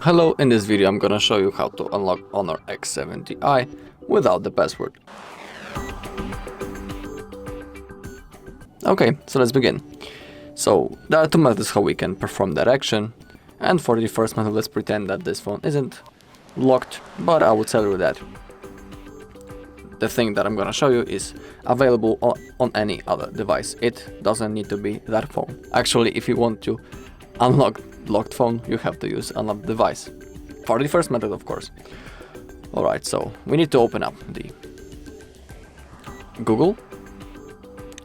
Hello, in this video I'm gonna show you how to unlock HONOR X70i without the password. Okay, so let's begin. So there are two methods how we can perform that action, and for the first method let's pretend that this phone isn't locked, but I will tell you that the thing that I'm gonna show you is available on any other device. It doesn't need to be that phone. Actually, if you want to unlock locked phone, you have to use unlocked device. For the first method, of course. Alright, so we need to open up the Google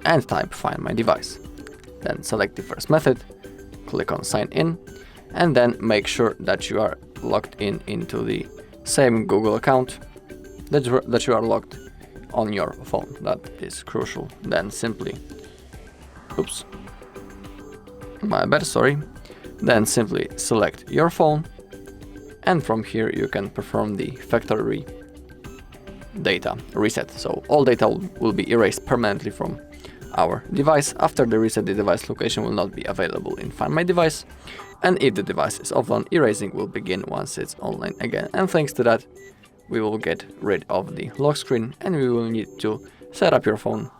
and type find my device. Then select the first method, click on sign in, and then make sure that you are logged in into the same Google account that you are logged on your phone. That is crucial. Then simply, Then simply select your phone, and from here you can perform the factory data reset. So all data will be erased permanently from our device. After the reset, the device location will not be available in Find My Device, and if the device is offline, erasing will begin once it's online again. And thanks to that, we will get rid of the lock screen, and we will need to set up your phone,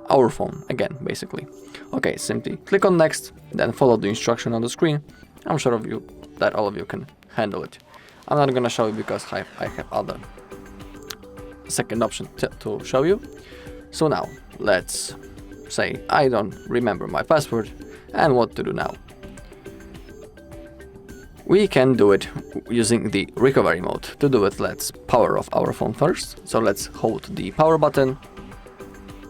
our phone again, basically. Okay, simply click on next, then follow the instruction on the screen. I'm sure of you that all of you can handle it. I'm not gonna show you because I have other second option to show you. So now let's say I don't remember my password and what to do now. We can do it using the recovery mode. To do it, let's power off our phone first. So let's hold the power button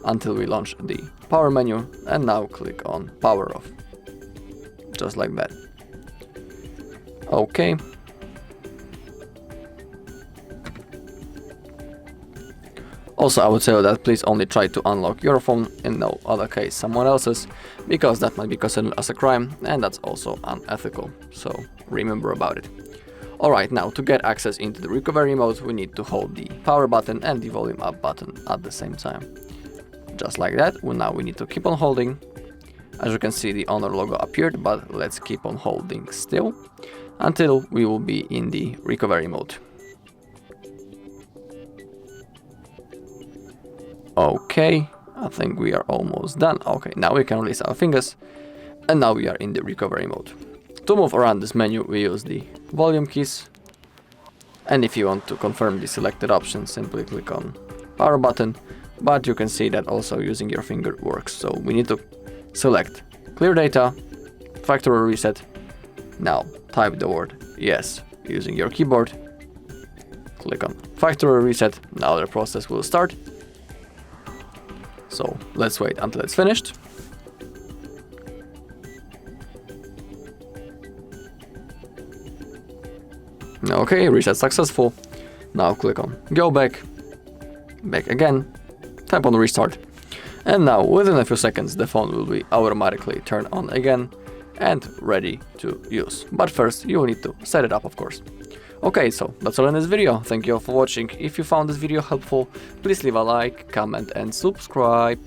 until we launch the power menu, and now click on power off, just like that. Okay. Also, I would say that please only try to unlock your phone, in no other case someone else's, because that might be considered as a crime, and that's also unethical, so remember about it. Alright, now to get access into the recovery mode, we need to hold the power button and the volume up button at the same time. Just like that. Well, now we need to keep on holding. As you can see, the HONOR logo appeared, but let's keep on holding still until we will be in the recovery mode. Okay, I think we are almost done. Okay, now we can release our fingers, and now we are in the recovery mode. To move around this menu, we use the volume keys, and if you want to confirm the selected option, simply click on power button. But you can see that also using your finger works. So we need to select clear data, factory reset. Now type the word yes using your keyboard. Click on factory reset. Now the process will start. So let's wait until it's finished. Okay, reset successful. Now click on go back again. Tap on restart, and now within a few seconds the phone will be automatically turned on again and ready to use. But first you will need to set it up, of course. Okay, so that's all in this video. Thank you all for watching. If you found this video helpful, please leave a like, comment and subscribe.